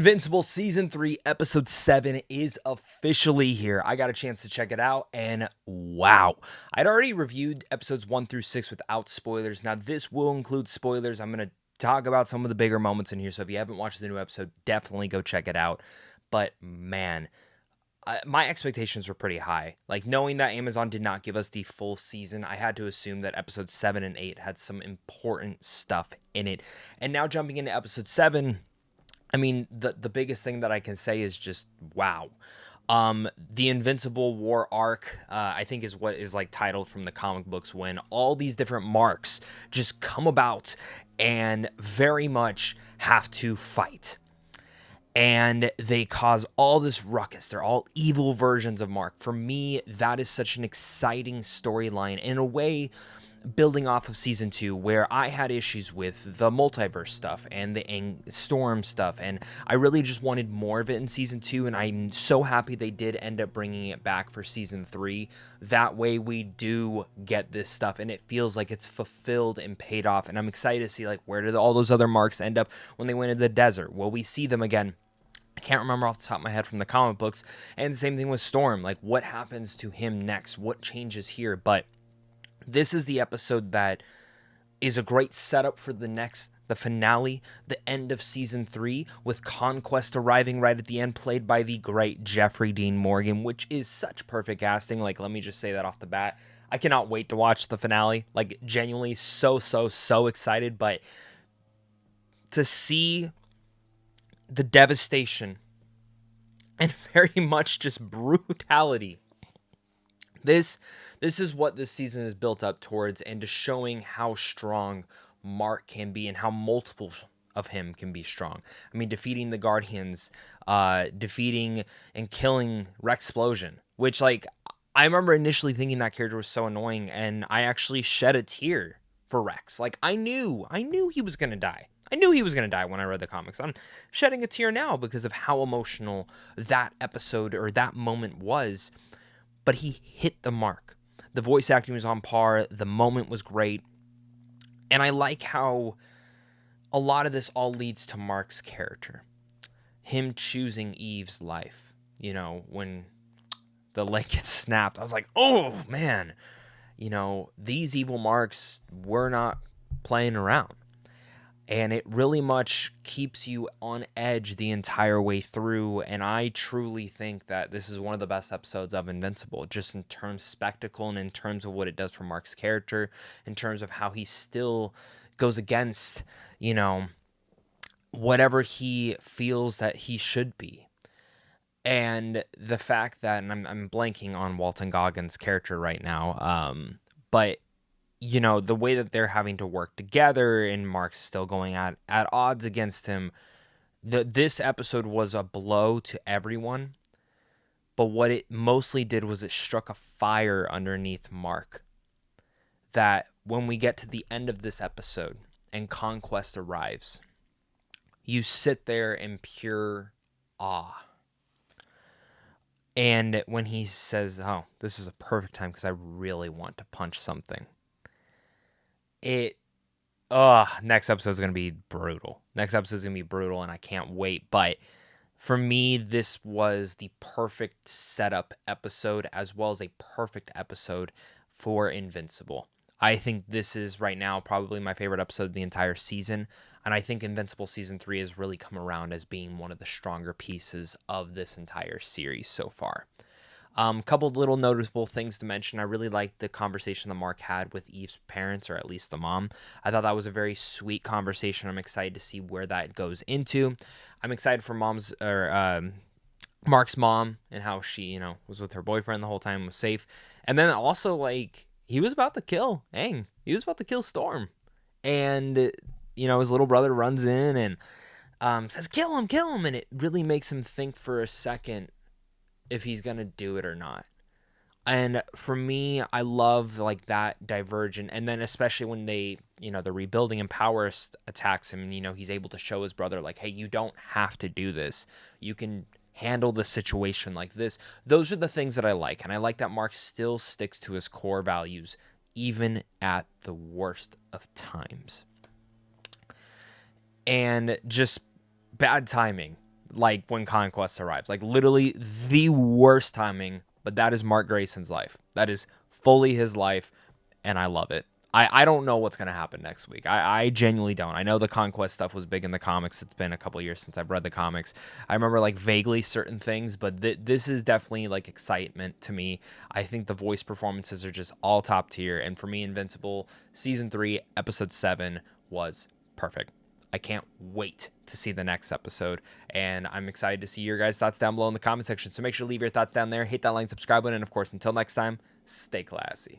Invincible Season 3, Episode 7 is officially here. I got a chance to check it out, and wow. I'd already reviewed Episodes 1 through 6 without spoilers. Now, this will include spoilers. I'm going to talk about some of the bigger moments in here, so if you haven't watched the new episode, definitely go check it out. But, man, my expectations were pretty high. Like, knowing that Amazon did not give us the full season, I had to assume that Episodes 7 and 8 had some important stuff in it. And now jumping into Episode 7... I mean, the biggest thing that I can say is just wow. The Invincible War arc, I think, is what is like titled from the comic books, when all these different marks just come about and very much have to fight. And they cause all this ruckus. They're all evil versions of Mark. For me, that is such an exciting storyline. In a way, building off of season 2, where I had issues with the multiverse stuff and the storm stuff, and I really just wanted more of it in season 2, and I'm so happy they did end up bringing it back for season 3. That way we do get this stuff, and it feels like it's fulfilled and paid off, and I'm excited to see, like, where did all those other marks end up when they went into the desert? Will we see them again? I can't remember off the top of my head from the comic books. And the same thing with Storm. Like, what happens to him next? What changes here? But this is the episode that is a great setup for the finale, the end of season 3, with Conquest arriving right at the end, played by the great Jeffrey Dean Morgan, which is such perfect casting. Like, let me just say that off the bat. I cannot wait to watch the finale. Like, genuinely so excited. But to see the devastation and very much just brutality, This is what this season is built up towards, and to showing how strong Mark can be and how multiples of him can be strong. I mean, defeating the Guardians, defeating and killing Rexplosion, which, like, I remember initially thinking that character was so annoying, and I actually shed a tear for Rex. Like, I knew he was going to die. I knew he was going to die when I read the comics. I'm shedding a tear now because of how emotional that episode or that moment was. But he hit the mark. The voice acting was on par. The moment was great. And I like how a lot of this all leads to Mark's character. Him choosing Eve's life. You know, when the leg gets snapped, I was like, oh, man. You know, these evil Marks were not playing around. And it really much keeps you on edge the entire way through. And I truly think that this is one of the best episodes of Invincible, just in terms of spectacle and in terms of what it does for Mark's character, in terms of how he still goes against, you know, whatever he feels that he should be. And the fact that, and I'm blanking on Walton Goggins' character right now, but you know, the way that they're having to work together and Mark's still going at odds against him. This episode was a blow to everyone, but what it mostly did was it struck a fire underneath Mark, that when we get to the end of this episode and Conquest arrives, you sit there in pure awe. And when he says, oh, this is a perfect time because I really want to punch something. Next episode is going to be brutal. And I can't wait. But for me, this was the perfect setup episode, as well as a perfect episode for Invincible. I think this is right now probably my favorite episode of the entire season, and I think Invincible Season 3 has really come around as being one of the stronger pieces of this entire series so far. Couple of little noticeable things to mention. I really liked the conversation that Mark had with Eve's parents, or at least the mom. I thought that was a very sweet conversation. I'm excited to see where that goes into. I'm excited for Mark's mom and how she, you know, was with her boyfriend the whole time, was safe. And then also, like, he was about to kill Aang. He was about to kill Storm. And, you know, his little brother runs in and says, kill him. And it really makes him think for a second if he's gonna do it or not. And for me, I love, like, that divergent, and then especially when they, you know, the rebuilding and Power attacks him, and, you know, he's able to show his brother, like, hey, you don't have to do this. You can handle the situation like this. Those are the things that I like, and I like that Mark still sticks to his core values, even at the worst of times. And just bad timing. like when Conquest arrives. Like literally the worst timing, but that is Mark Grayson's life. That is fully his life, and I love it. I don't know what's going to happen next week. I genuinely don't. I know the Conquest stuff was big in the comics. It's been a couple years since I've read the comics. I remember like vaguely certain things, but this is definitely like excitement to me. I think the voice performances are just all top tier. And for me, Invincible Season 3, Episode 7 was perfect. I can't wait to see the next episode, and I'm excited to see your guys' thoughts down below in the comment section. So make sure to leave your thoughts down there, hit that like, subscribe button, and of course, until next time, stay classy.